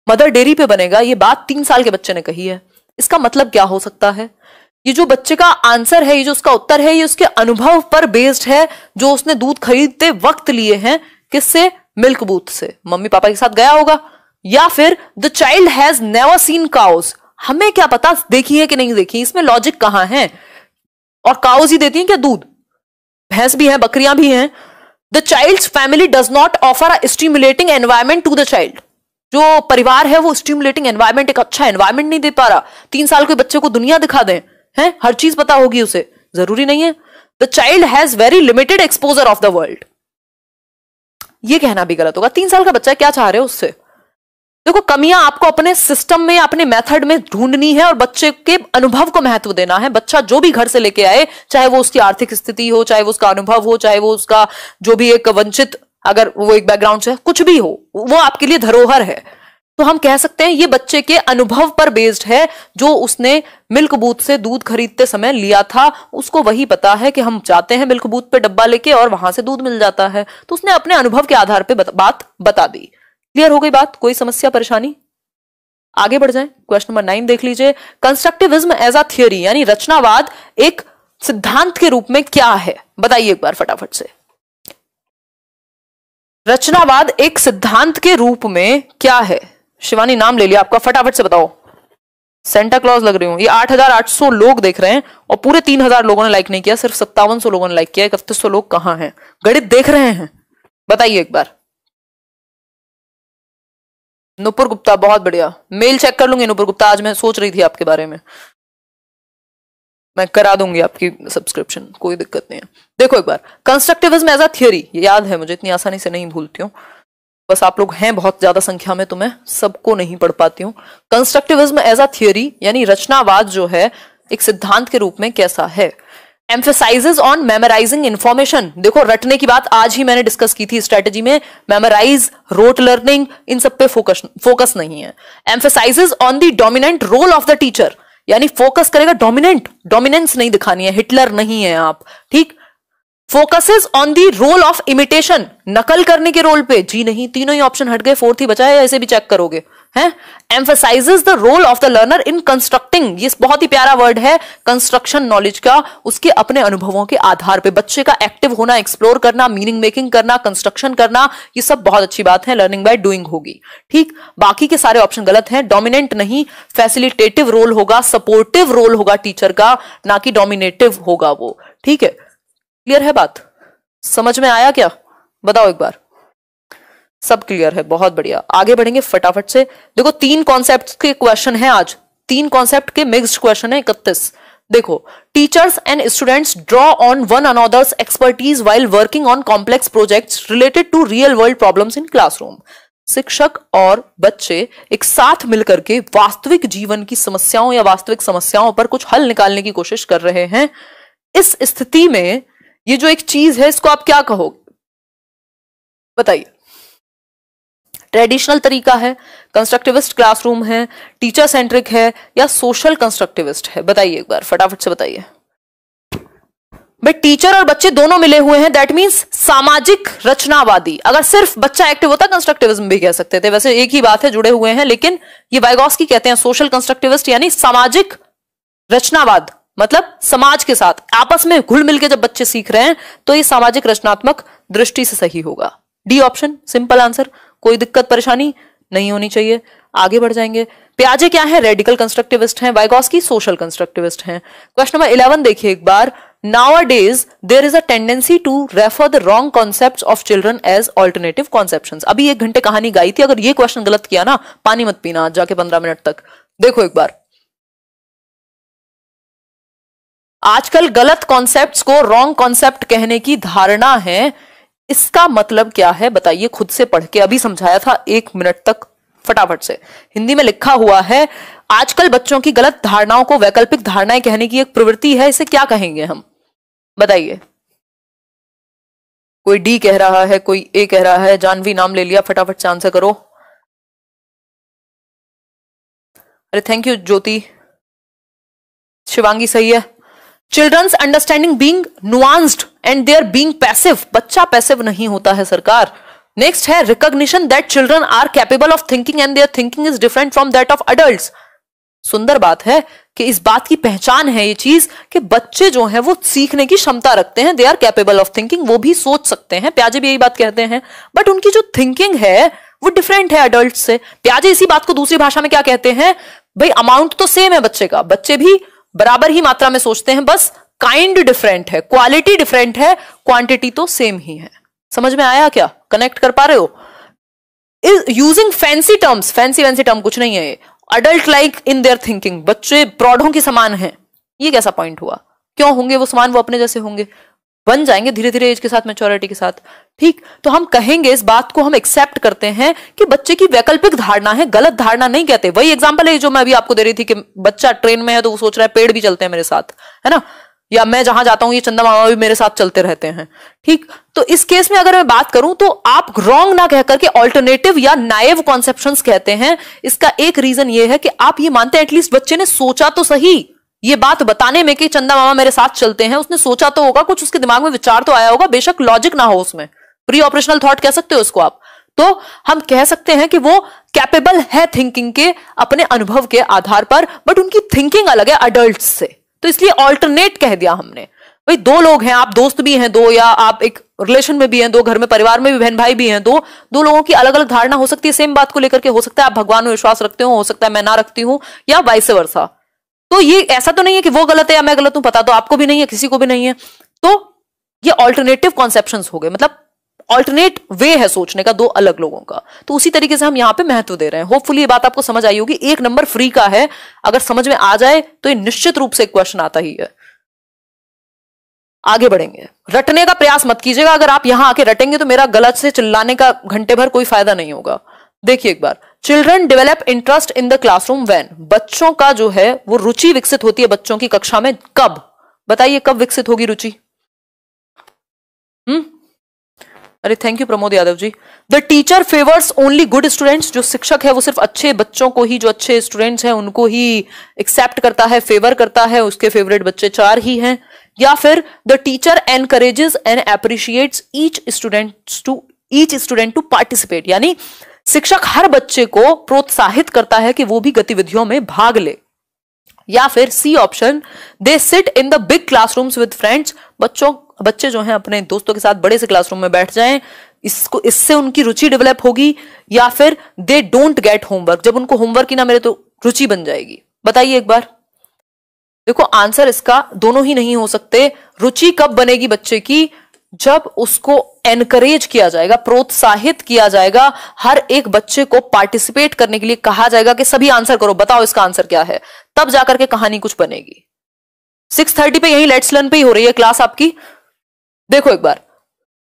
मदर डेयरी पे बनेगा, ये बात 3 साल के बच्चे ने कही है। इसका मतलब क्या हो सकता है? ये जो बच्चे का आंसर है, ये जो उसका उत्तर है, ये उसके अनुभव पर बेस्ड है जो उसने दूध खरीदते वक्त लिए हैं। किससे? मिल्क बूथ से। मम्मी पापा के साथ गया होगा। या फिर the child has never seen cows. हमें क्या पता देखी है कि नहीं देखी, इसमें लॉजिक कहां है? और काउज ही देती हैं क्या दूध? भैंस भी हैं, बकरियां भी हैं। The child's family does not offer a stimulating environment to the child. जो परिवार है वो स्टिमुलेटिंग एनवायरमेंट, एक अच्छा एनवायरमेंट नहीं दे पा रहा। 3 साल के बच्चे को दुनिया दिखा दें, है हर चीज पता होगी उसे, जरूरी नहीं है। The child has very limited exposure of the world. ये कहना भी गलत होगा। 3 साल का बच्चा क्या चाह रहे हो उससे? देखो, कमियां आपको अपने सिस्टम में, अपने मेथड में ढूंढनी है और बच्चे के अनुभव को महत्व देना है। बच्चा जो भी घर से लेके आए, चाहे वो उसकी आर्थिक स्थिति हो, चाहे वो उसका अनुभव हो, चाहे वो उसका जो भी एक वंचित, अगर वो एक बैकग्राउंड से कुछ भी हो, वो आपके लिए धरोहर है। तो हम कह सकते हैं ये बच्चे के अनुभव पर बेस्ड है। जो उसने मिल्क बूथ से दूध खरीदते समय लिया था, उसको वही पता है कि हम जाते हैं मिल्क बूथ पे डब्बा लेके और वहां से दूध मिल जाता है। तो उसने अपने अनुभव के आधार पे बात बता दी। क्लियर हो गई बात? कोई समस्या परेशानी? आगे बढ़ जाएं। क्वेश्चन नंबर 9 देख लीजिए। कंस्ट्रक्टिविज्म एज अ थियोरी, यानी रचनावाद एक सिद्धांत के रूप में क्या है? बताइए एक बार फटाफट से। रचनावाद एक सिद्धांत के रूप में क्या है? शिवानी नाम ले लिया आपका, फटाफट से बताओ। सेंटा क्लॉज लग रही हूं। ये 8,800 लोग देख रहे हैं और पूरे 3,000 लोगों ने लाइक नहीं किया, सिर्फ 5700 लोगों ने लाइक किया। 3100 लोग कहां हैं? गणित देख रहे हैं? बताइए एक बार। नुपुर गुप्ता, बहुत बढ़िया। मेल चेक कर लूंगी नुपुर गुप्ता, आज मैं सोच रही थी आपके बारे में। मैं करा दूंगी आपकी सब्सक्रिप्शन, कोई दिक्कत नहीं है। देखो एक बार, कंस्ट्रक्टिविज्म एज अ थियोरी, याद है मुझे, इतनी आसानी से नहीं भूलती हूँ, बस आप लोग हैं बहुत ज्यादा संख्या में तो मैं सबको नहीं पढ़ पाती हूँ। कंस्ट्रक्टिविज्म एज अ थियोरी यानी रचनावाद जो है एक सिद्धांत के रूप में कैसा है? Emphasises on memorising information. देखो रटने की बात आज ही मैंने डिस्कस की थी स्ट्रेटेजी में, मेमोराइज, रोट लर्निंग, इन सब पे फोकस नहीं है। Emphasises on the dominant role of the teacher, यानी फोकस करेगा डोमिनेंस नहीं दिखानी है, हिटलर नहीं है आप, ठीक। Focuses on the role of imitation, नकल करने के रोल पे, जी नहीं, तीनों ही ऑप्शन हट गए, फोर्थ ही बचा है, ऐसे भी चेक करोगे हैं। Emphasises the role of the learner in constructing, ये बहुत ही प्यारा वर्ड है, कंस्ट्रक्शन नॉलेज का, उसके अपने अनुभवों के आधार पे बच्चे का एक्टिव होना, एक्सप्लोर करना, मीनिंग मेकिंग करना, कंस्ट्रक्शन करना, ये सब बहुत अच्छी बात है, लर्निंग बाय डूइंग होगी, ठीक। बाकी के सारे ऑप्शन गलत हैं, डोमिनेंट नहीं, फैसिलिटेटिव रोल होगा, सपोर्टिव रोल होगा टीचर का, ना कि डोमिनेटिव होगा वो, ठीक है। क्लियर है बात? समझ में आया क्या? बताओ एक बार। सब क्लियर है, बहुत बढ़िया। आगे बढ़ेंगे फटाफट से। देखो 3 कॉन्सेप्ट के क्वेश्चन हैं आज, 3 कॉन्सेप्ट के मिक्स्ड क्वेश्चन है 31। देखो, teachers and students draw on one another's expertise while working on complex projects related to real world problems in classroom. शिक्षक और बच्चे एक साथ मिलकर के वास्तविक जीवन की समस्याओं या वास्तविक समस्याओं पर कुछ हल निकालने की कोशिश कर रहे हैं। इस स्थिति में ये जो एक चीज है इसको आप क्या कहोगे? बताइए। ट्रेडिशनल तरीका है, कंस्ट्रक्टिविस्ट क्लासरूम है, टीचर सेंट्रिक है, या सोशल कंस्ट्रक्टिविस्ट है? बताइए एक बार फटाफट से बताइए। भाई टीचर और बच्चे दोनों मिले हुए हैं, दैट मींस सामाजिक रचनावादी। अगर सिर्फ बच्चा एक्टिव होता कंस्ट्रक्टिविज्म भी कह सकते थे, वैसे एक ही बात है, जुड़े हुए हैं, लेकिन ये वाइगॉस्की कहते हैं सोशल कंस्ट्रक्टिविस्ट यानी सामाजिक रचनावाद, मतलब समाज के साथ आपस में घुल मिल के जब बच्चे सीख रहे हैं तो ये सामाजिक रचनात्मक दृष्टि से सही होगा। डी ऑप्शन, सिंपल आंसर, कोई दिक्कत परेशानी नहीं होनी चाहिए। आगे बढ़ जाएंगे। पियाजे क्या है? रेडिकल कंस्ट्रक्टिविस्ट हैं, वाइगॉस्की सोशल कंस्ट्रक्टिविस्ट हैं। क्वेश्चन नंबर 11 देखिए एक बार। Nowadays there is a tendency to refer the wrong concepts of children as alternative conceptions। अभी 1 घंटे कहानी गाई थी, अगर ये क्वेश्चन गलत किया ना, पानी मत पीना आज जाके 15 मिनट तक। देखो एक बार, आजकल गलत कॉन्सेप्ट्स को रॉन्ग कॉन्सेप्ट कहने की धारणा है, इसका मतलब क्या है बताइए खुद से पढ़ के। अभी समझाया था 1 मिनट तक, फटाफट से। हिंदी में लिखा हुआ है, आजकल बच्चों की गलत धारणाओं को वैकल्पिक धारणाएं कहने की एक प्रवृत्ति है, इसे क्या कहेंगे हम? बताइए। कोई डी कह रहा है, कोई ए कह रहा है, जानवी नाम ले लिया, फटाफट से आंसर करो। अरे थैंक यू ज्योति। शिवांगी सही है। Children's understanding being nuanced and their being passive, बच्चा पैसिव नहीं होता है सरकार। नेक्स्ट है recognition that children are capable of thinking and their thinking is different from that of adults. सुंदर बात है कि इस बात की पहचान है ये चीज कि बच्चे जो हैं वो सीखने की क्षमता रखते हैं, they are capable of thinking, वो भी सोच सकते हैं। पियाजे भी यही बात कहते हैं, बट उनकी जो थिंकिंग है वो डिफरेंट है अडल्ट से। पियाजे इसी बात को दूसरी भाषा में क्या कहते हैं? भाई अमाउंट तो सेम है बच्चे का, बच्चे भी बराबर ही मात्रा में सोचते हैं, बस काइंड डिफरेंट है, क्वालिटी डिफरेंट है, क्वांटिटी तो सेम ही है। समझ में आया क्या? कनेक्ट कर पा रहे हो? Using fancy terms, fancy term कुछ नहीं है ये। Adult like in their thinking, बच्चे प्रौढ़ों के समान हैं, ये कैसा पॉइंट हुआ? क्यों होंगे वो समान? वो अपने जैसे होंगे, बन जाएंगे धीरे धीरे एज के साथ, मैच्योरिटी के साथ, ठीक। तो हम कहेंगे, इस बात को हम एक्सेप्ट करते हैं कि बच्चे की वैकल्पिक धारणा है, गलत धारणा नहीं कहते। वही एग्जांपल है जो मैं अभी आपको दे रही थी कि बच्चा ट्रेन में है तो वो सोच रहा है पेड़ भी चलते हैं मेरे साथ, है ना, या मैं जहां जाता हूं ये चंदा मामा भी मेरे साथ चलते रहते हैं, ठीक। तो इस केस में अगर मैं बात करूं तो आप रॉन्ग ना कहकर के ऑल्टरनेटिव या नाइव कॉन्सेप्शंस कहते हैं। इसका एक रीजन ये है कि आप ये मानते हैं एटलीस्ट बच्चे ने सोचा तो सही, ये बात बताने में कि चंदा मामा मेरे साथ चलते हैं, उसने सोचा तो होगा, कुछ उसके दिमाग में विचार तो आया होगा, बेशक लॉजिक ना हो उसमें, प्री ऑपरेशनल थॉट कह सकते हो उसको आप। तो हम कह सकते हैं कि वो कैपेबल है थिंकिंग के अपने अनुभव के आधार पर, बट उनकी थिंकिंग अलग है अडल्ट से, तो इसलिए ऑल्टरनेट कह दिया हमने। भाई 2 लोग हैं, आप दोस्त भी हैं 2, या आप एक रिलेशन में भी हैं 2, घर में परिवार में भी बहन भाई भी हैं 2 लोगों की अलग अलग धारणा हो सकती है सेम बात को लेकर के। हो सकता है आप भगवान में विश्वास रखते हो सकता है मैं ना रखती हूं, या वाइस वर्सा। तो ये ऐसा तो नहीं है कि वो गलत है या मैं गलत हूं, पता तो आपको भी नहीं है, किसी को भी नहीं है। तो ये ऑल्टरनेटिव कॉन्सेप्शंस हो गए, मतलब ऑल्टरनेट वे है सोचने का 2 अलग लोगों का। तो उसी तरीके से हम यहां पे महत्व दे रहे हैं। होपफुली ये बात आपको समझ आई होगी। 1 नंबर फ्री का है, अगर समझ में आ जाए तो ये निश्चित रूप से एक क्वेश्चन आता ही है। आगे बढ़ेंगे। रटने का प्रयास मत कीजिएगा, अगर आप यहां आके रटेंगे तो मेरा गलत से चिल्लाने का घंटे भर कोई फायदा नहीं होगा। देखिए एक बार, children develop interest in the classroom when, बच्चों का जो है वो रुचि विकसित होती है बच्चों की कक्षा में, कब? बताइए कब विकसित होगी रुचि? अरे thank you Pramod Yadav ji. The teacher favours only good students, जो शिक्षक है वो सिर्फ अच्छे बच्चों को ही, जो अच्छे स्टूडेंट्स हैं उनको ही एक्सेप्ट करता है, फेवर करता है, उसके फेवरेट बच्चे 4 ही हैं। या फिर the teacher encourages and appreciates each student to participate, यानी शिक्षक हर बच्चे को प्रोत्साहित करता है कि वो भी गतिविधियों में भाग ले। या फिर C option, they sit in the big classrooms with friends, बच्चे जो हैं अपने दोस्तों के साथ बड़े से क्लासरूम में बैठ जाएं, इससे उनकी रुचि डेवलप होगी। या फिर दे डोंट गेट होमवर्क, जब उनको होमवर्क ही ना मिले तो रुचि बन जाएगी। बताइए एक बार। देखो आंसर इसका दोनों ही नहीं हो सकते। रुचि कब बनेगी बच्चे की? जब उसको एनकरेज किया जाएगा, प्रोत्साहित किया जाएगा, हर एक बच्चे को पार्टिसिपेट करने के लिए कहा जाएगा कि सभी आंसर करो, बताओ इसका आंसर क्या है, तब जाकर के कहानी कुछ बनेगी। 6:30 पे यही लेट्स लर्न पे ही हो रही है क्लास आपकी। देखो एक बार,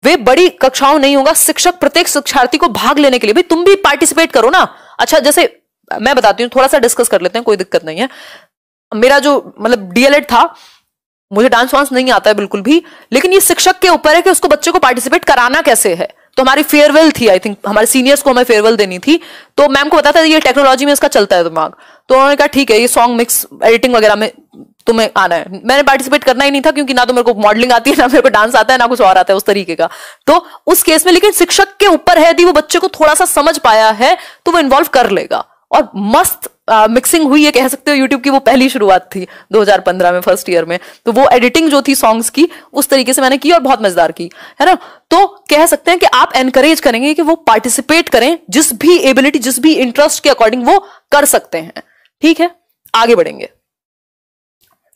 वे बड़ी कक्षाओं नहीं होगा, शिक्षक प्रत्येक शिक्षार्थी को भाग लेने के लिए, भाई तुम भी पार्टिसिपेट करो ना। अच्छा जैसे मैं बताती हूँ, थोड़ा सा डिस्कस कर लेते हैं, कोई दिक्कत नहीं है। मेरा जो मतलब डीएलएड था, मुझे डांस वांस नहीं आता है बिल्कुल भी, लेकिन ये शिक्षक के ऊपर है कि उसको बच्चे को पार्टिसिपेट कराना कैसे है। तो हमारी फेयरवेल थी, आई थिंक हमारे सीनियर्स को हमें फेयरवेल देनी थी, तो मैम को पता था ये टेक्नोलॉजी में इसका चलता है दिमाग, तो उन्होंने कहा ठीक है ये सॉन्ग मिक्स एडिटिंग वगैरह में तुम्हें आना है। मैंने पार्टिसिपेट करना ही नहीं था, क्योंकि ना तो मेरे को मॉडलिंग आती है, ना मेरे को डांस आता है, ना कुछ और आता है उस तरीके का। तो उस केस में लेकिन शिक्षक के ऊपर है, यदि वो बच्चे को थोड़ा सा समझ पाया है तो वो इन्वॉल्व कर लेगा। और मस्त मिक्सिंग हुई है, कह सकते हो यूट्यूब की वो पहली शुरुआत थी 2015 में, फर्स्ट ईयर में। तो वो एडिटिंग जो थी सॉन्ग्स की, उस तरीके से मैंने की और बहुत मजेदार की, है ना। तो कह सकते हैं कि आप एनकरेज करेंगे कि वो पार्टिसिपेट करें, जिस भी एबिलिटी, जिस भी इंटरेस्ट के अकॉर्डिंग वो कर सकते हैं। ठीक है, आगे बढ़ेंगे,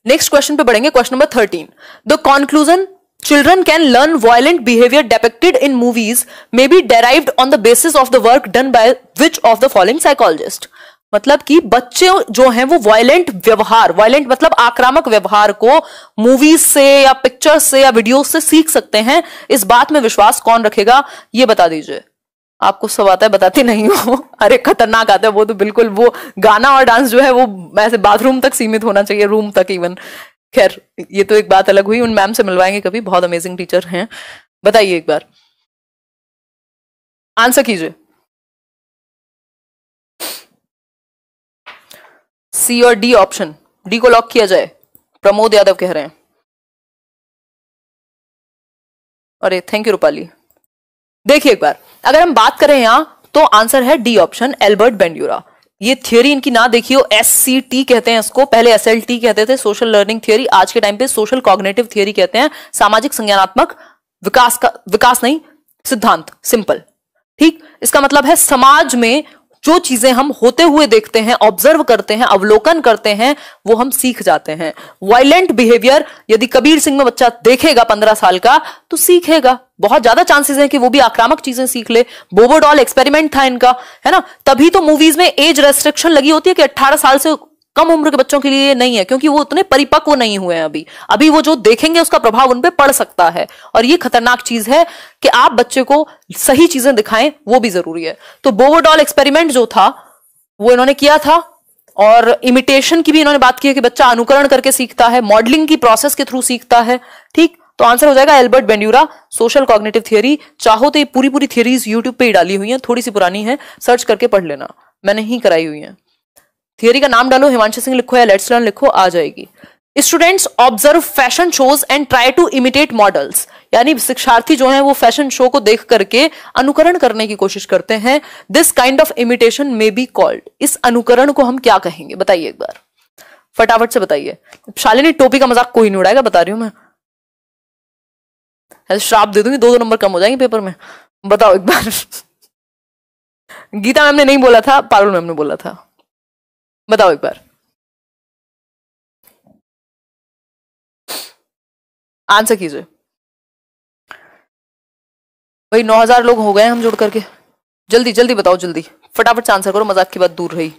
नेक्स्ट क्वेश्चन पे बढ़ेंगे। Question number 13, the conclusion, children can learn violent behavior depicted in movies may be derived on the basis of the work done by which of the following psychologist। मतलब कि बच्चे जो हैं वो वायलेंट व्यवहार, violent मतलब आक्रामक व्यवहार को मूवीज से या पिक्चर्स से या वीडियोस से सीख सकते हैं। इस बात में विश्वास कौन रखेगा, ये बता दीजिए। आपको सब आता है, बताते नहीं हो। अरे खतरनाक आता है वो तो, बिल्कुल वो गाना और डांस जो है वो ऐसे बाथरूम तक सीमित होना चाहिए, रूम तक इवन। खैर ये तो एक बात अलग हुई, उन मैम से मिलवाएंगे कभी, बहुत अमेजिंग टीचर हैं। बताइए एक बार, आंसर कीजिए। सी और डी ऑप्शन, डी को लॉक किया जाए, प्रमोद यादव कह रहे हैं। अरे थैंक यू रूपाली। देखिए एक बार, अगर हम बात करें यहां तो आंसर है डी ऑप्शन, एल्बर्ट बेंड्यूरा। ये थियोरी इनकी ना देखियो, SCT कहते हैं इसको, पहले SLT कहते थे, सोशल लर्निंग थियोरी, आज के टाइम पे सोशल कॉग्निटिव थियोरी कहते हैं, सामाजिक संज्ञानात्मक विकास का, विकास नहीं सिद्धांत, सिंपल। ठीक, इसका मतलब है समाज में जो चीजें हम होते हुए देखते हैं, ऑब्जर्व करते हैं, अवलोकन करते हैं, वो हम सीख जाते हैं। वायलेंट बिहेवियर यदि कबीर सिंह में बच्चा देखेगा 15 साल का तो सीखेगा, बहुत ज्यादा चांसेस हैं कि वो भी आक्रामक चीजें सीख ले। बोबो डॉल एक्सपेरिमेंट था इनका, है ना। तभी तो मूवीज में एज रेस्ट्रिक्शन लगी होती है कि 18 साल से कम उम्र के बच्चों के लिए नहीं है, क्योंकि वो उतने परिपक्व नहीं हुए हैं अभी वो जो देखेंगे उसका प्रभाव उन पे पड़ सकता है। और ये खतरनाक चीज है कि आप बच्चे को सही चीजें दिखाएं, वो भी जरूरी है। तो बोबो डॉल एक्सपेरिमेंट जो था वो इन्होंने किया था, और इमिटेशन की भी इन्होंने बात की है कि बच्चा अनुकरण करके सीखता है, मॉडलिंग की प्रोसेस के थ्रू सीखता है। ठीक, तो आंसर हो जाएगा एल्बर्ट बेंड्यूरा, सोशल कॉग्निटिव थियोरी। चाहो तो ये पूरी थियोरीज यूट्यूब पे ही डाली हुई हैं, थोड़ी सी पुरानी है, सर्च करके पढ़ लेना, मैंने ही कराई हुई है। थियोरी का नाम डालो, हिमांशु सिंह लिखो या लेट्स लर्न लिखो, आ जाएगी। Students observe fashion shows and try to imitate models, यानी शिक्षार्थी जो हैं वो फैशन शो को देख करके अनुकरण करने की कोशिश करते हैं। This kind of imitation may be called, इस अनुकरण को हम क्या कहेंगे, बताइए एक बार, फटाफट से बताइए। शालिनी टोपी का मजाक कोई नहीं उड़ाएगा, बता रही हूं मैं, श्राप दे दूंगी, 2 नंबर कम हो जाएंगे पेपर में। बताओ एक बार। गीता मैम ने नहीं बोला था, पारुल मैम ने बोला था, बताओ एक बार, आंसर कीजिए भाई। 9000 लोग हो गए हम जुड़ करके, जल्दी जल्दी बताओ, जल्दी फटाफट से आंसर करो, मजाक की बात दूर रही।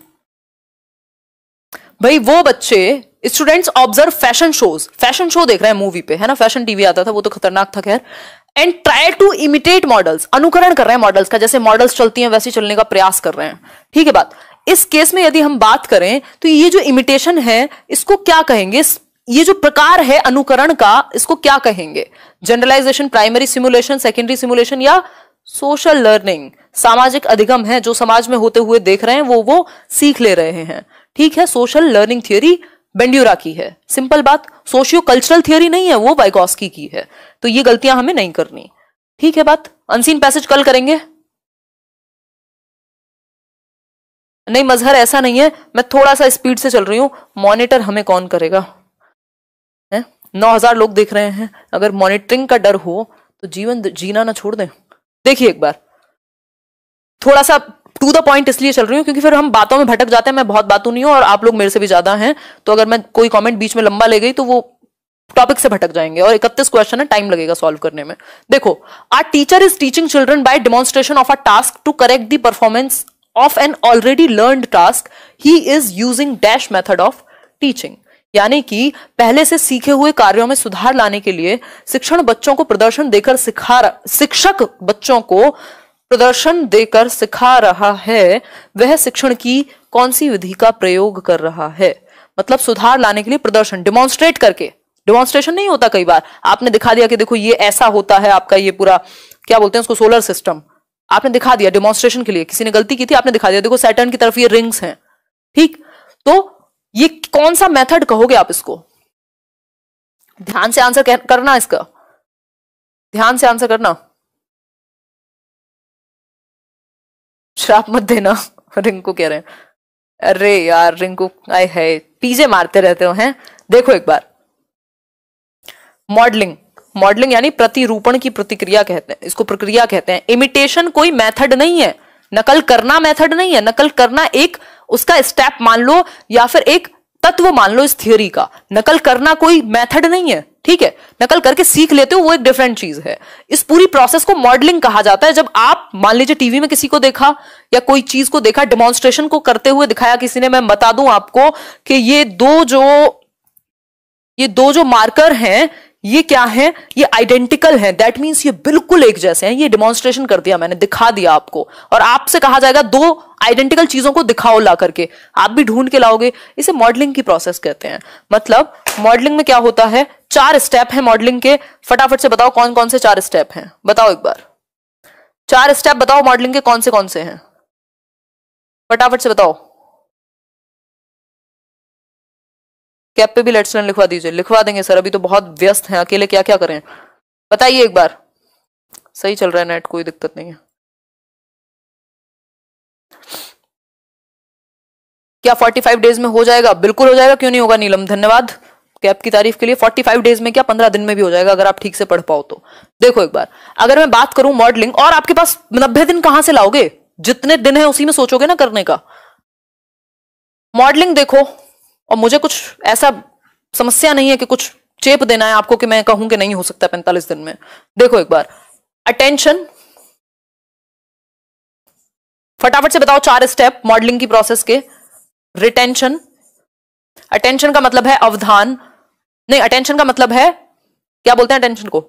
भाई वो बच्चे students observe fashion shows, fashion show देख रहे हैं मूवी पे, है ना, फैशन टीवी आता था, वो तो खतरनाक था खैर, and try to imitate models, अनुकरण कर रहे हैं मॉडल्स का, जैसे मॉडल्स चलती हैं वैसे चलने का प्रयास कर रहे हैं, ठीक है बात। इस केस में यदि हम बात करें तो ये जो इमिटेशन है इसको क्या कहेंगे, ये जो प्रकार है अनुकरण का इसको क्या कहेंगे, generalisation, primary simulation, secondary simulation या सोशल लर्निंग, सामाजिक अधिगम है, जो समाज में होते हुए देख रहे हैं वो सीख ले रहे हैं, ठीक है। सोशल लर्निंग थियोरी बेंड्यूरा की है, सिंपल बात, सोशियो कल्चरल थियोरी नहीं है, वो वाइगॉस्की की है, तो ये गलतियां हमें नहीं करनी, ठीक है बात। अनसीन पैसेज कल करेंगे, नहीं मजहर ऐसा नहीं है, मैं थोड़ा सा स्पीड से चल रही हूं, मॉनिटर हमें कौन करेगा, 9,000 लोग देख रहे हैं, अगर मॉनिटरिंग का डर हो तो जीवन जीना ना छोड़ दें। देखिए एक बार, थोड़ा सा टू द पॉइंट इसलिए चल रही हूं क्योंकि फिर हम बातों में भटक जाते हैं, मैं बहुत बातू नहीं हूं और आप लोग मेरे से भी ज्यादा हैं, तो अगर मैं कोई कमेंट बीच में लंबा ले गई तो वो टॉपिक से भटक जाएंगे, और 31 क्वेश्चन है, टाइम लगेगा सॉल्व करने में। देखो, our teacher is teaching children by demonstration of a task to correct the performance of an already learned task, he is using dash method of teaching, यानी कि पहले से सीखे हुए कार्यों में सुधार लाने के लिए शिक्षक बच्चों को प्रदर्शन देकर सिखा रहा है, वह शिक्षण की कौन सी विधि का प्रयोग कर रहा है, मतलब सुधार लाने के लिए प्रदर्शन, डिमॉन्स्ट्रेट करके, डिमॉन्स्ट्रेशन नहीं होता कई बार, आपने दिखा दिया कि देखो ये ऐसा होता है आपका ये पूरा क्या बोलते हैं उसको, सोलर सिस्टम, आपने दिखा दिया डेमोन्स्ट्रेशन के लिए, किसी ने गलती की थी आपने दिखा दिया, देखो सैटर्न की तरफ ये रिंग्स हैं, ठीक, तो ये कौन सा मेथड कहोगे आप इसको, ध्यान से आंसर करना, इसका ध्यान से आंसर करना, श्राप मत देना रिंकू कह रहे हैं, अरे यार रिंकू आए है पीजे मारते रहते हो हैं। देखो एक बार, मॉडलिंग, मॉडलिंग यानी प्रतिरूपण की प्रतिक्रिया कहते हैं, इसको प्रक्रिया कहते हैं। इमिटेशन कोई मेथड नहीं है, नकल करना मेथड नहीं है, नकल करना एक उसका स्टेप मान लो या फिर एक तत्व मान लो इस थियोरी का, नकल करना कोई मेथड नहीं है, ठीक है, नकल करके सीख लेते हो वो एक डिफरेंट चीज है। इस पूरी प्रोसेस को मॉडलिंग कहा जाता है। जब आप मान लीजिए टीवी में किसी को देखा या कोई चीज को देखा, डेमोन्स्ट्रेशन को करते हुए दिखाया किसी ने, मैं बता दूं आपको कि ये दो जो मार्कर हैं ये क्या है, ये आइडेंटिकल हैं, दैट मींस ये बिल्कुल एक जैसे हैं, ये डेमोन्स्ट्रेशन कर दिया मैंने, दिखा दिया आपको, और आपसे कहा जाएगा दो आइडेंटिकल चीजों को दिखाओ ला करके, आप भी ढूंढ के लाओगे, इसे मॉडलिंग की प्रोसेस कहते हैं। मतलब मॉडलिंग में क्या होता है, 4 स्टेप है मॉडलिंग के, फटाफट से बताओ कौन कौन से 4 स्टेप हैं, बताओ एक बार, 4 स्टेप बताओ मॉडलिंग के कौन से हैं, फटाफट से बताओ। कैप पे भी लेट्स लर्न लिखवा दीजिए, लिखवा देंगे सर, अभी तो बहुत व्यस्त हैं, अकेले क्या क्या करें, बताइए एक बार। सही चल रहा है नेट, कोई दिक्कत नहीं है। क्या 45 डेज में हो जाएगा? बिल्कुल हो जाएगा, क्यों नहीं होगा नीलम, धन्यवाद कैप की तारीफ के लिए। 45 डेज में क्या 15 दिन में भी हो जाएगा अगर आप ठीक से पढ़ पाओ तो। देखो एक बार, अगर मैं बात करूं मॉडलिंग, और आपके पास 90 दिन कहां से लाओगे, जितने दिन है उसी में सोचोगे ना करने का। मॉडलिंग देखो, और मुझे कुछ ऐसा समस्या नहीं है कि कुछ चेप देना है आपको कि मैं कहूं कि नहीं हो सकता 45 दिन में। देखो एक बार, अटेंशन, फटाफट से बताओ 4 स्टेप मॉडलिंग की प्रोसेस के। रिटेंशन, अटेंशन का मतलब है अवधान, नहीं अटेंशन का मतलब है, क्या बोलते हैं अटेंशन को,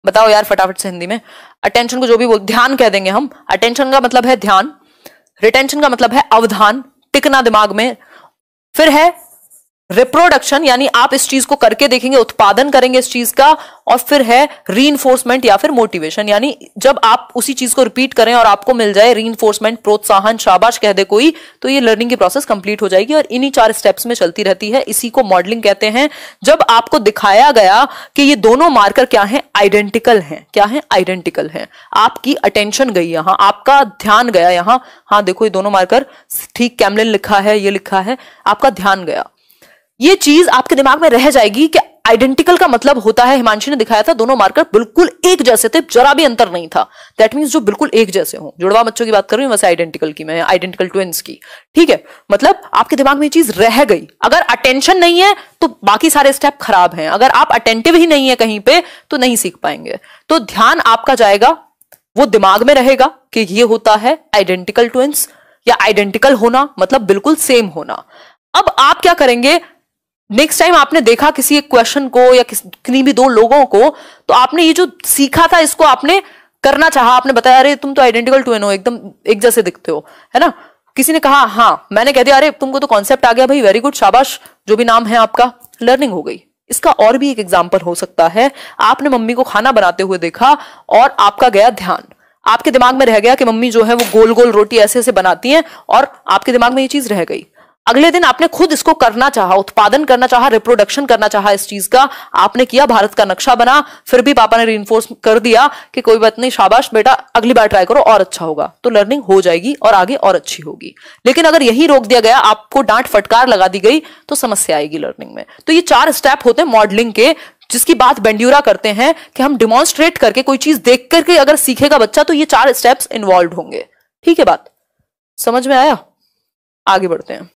बताओ यार फटाफट से हिंदी में। अटेंशन को जो भी बोल, ध्यान कह देंगे हम। अटेंशन का मतलब है ध्यान, रिटेंशन का मतलब है अवधान, टिकना दिमाग में। फिर है रिप्रोडक्शन, यानी आप इस चीज को करके देखेंगे, उत्पादन करेंगे इस चीज का। और फिर है रीइंफोर्समेंट या फिर मोटिवेशन, यानी जब आप उसी चीज को रिपीट करें और आपको मिल जाए रीइंफोर्समेंट, प्रोत्साहन, शाबाश कह दे कोई, तो ये लर्निंग की प्रोसेस कंप्लीट हो जाएगी। और इन्हीं 4 स्टेप्स में चलती रहती है, इसी को मॉडलिंग कहते हैं। जब आपको दिखाया गया कि ये दोनों मार्कर क्या है, आइडेंटिकल हैं, क्या है, आइडेंटिकल हैं, आपकी अटेंशन गई यहां, आपका ध्यान गया यहां, हाँ देखो ये दोनों मार्कर ठीक, कैमलिन लिखा है, ये लिखा है, आपका ध्यान गया। ये चीज आपके दिमाग में रह जाएगी कि आइडेंटिकल का मतलब होता है, हिमांशी ने दिखाया था दोनों मार्कर बिल्कुल एक जैसे थे, जरा भी अंतर नहीं था, दैट मींस जो बिल्कुल एक जैसे हो। जुड़वा बच्चों की बात कर रही हूं वैसे आइडेंटिकल की मैं, आइडेंटिकल ट्विंस की, ठीक है। मतलब आपके दिमाग में ये चीज रह गई। अगर अटेंशन नहीं है तो बाकी सारे स्टेप खराब हैं, अगर आप अटेंटिव ही नहीं है कहीं पे तो नहीं सीख पाएंगे। तो ध्यान आपका जाएगा, वो दिमाग में रहेगा कि ये होता है आइडेंटिकल ट्विंस, या आइडेंटिकल होना मतलब बिल्कुल सेम होना। अब आप क्या करेंगे, नेक्स्ट टाइम आपने देखा किसी एक क्वेश्चन को या किसी भी दो लोगों को, तो आपने ये जो सीखा था इसको आपने करना चाहा, आपने बताया अरे तुम तो आइडेंटिकल ट्विन हो, एकदम एक जैसे दिखते हो, है ना। किसी ने कहा हाँ, मैंने कह दिया अरे तुमको तो कॉन्सेप्ट आ गया भाई, वेरी गुड, शाबाश, जो भी नाम है आपका, लर्निंग हो गई। इसका और भी एक एग्जाम्पल हो सकता है, आपने मम्मी को खाना बनाते हुए देखा और आपका गया ध्यान, आपके दिमाग में रह गया कि मम्मी जो है वो गोल गोल रोटी ऐसे ऐसे बनाती हैं, और आपके दिमाग में ये चीज रह गई। अगले दिन आपने खुद इसको करना चाहा, उत्पादन करना चाहा, रिप्रोडक्शन करना चाहा इस चीज का, आपने किया, भारत का नक्शा बना, फिर भी पापा ने रीइंफोर्स कर दिया कि कोई बात नहीं, शाबाश बेटा, अगली बार ट्राई करो और अच्छा होगा, तो लर्निंग हो जाएगी और आगे और अच्छी होगी। लेकिन अगर यही रोक दिया गया, आपको डांट फटकार लगा दी गई, तो समस्या आएगी लर्निंग में। तो ये 4 स्टेप होते हैं मॉडलिंग के, जिसकी बात बेंड्यूरा करते हैं कि हम डिमॉन्स्ट्रेट करके कोई चीज देख करके अगर सीखेगा बच्चा, तो ये 4 स्टेप्स इन्वॉल्व होंगे। ठीक है, बात समझ में आया? आगे बढ़ते हैं।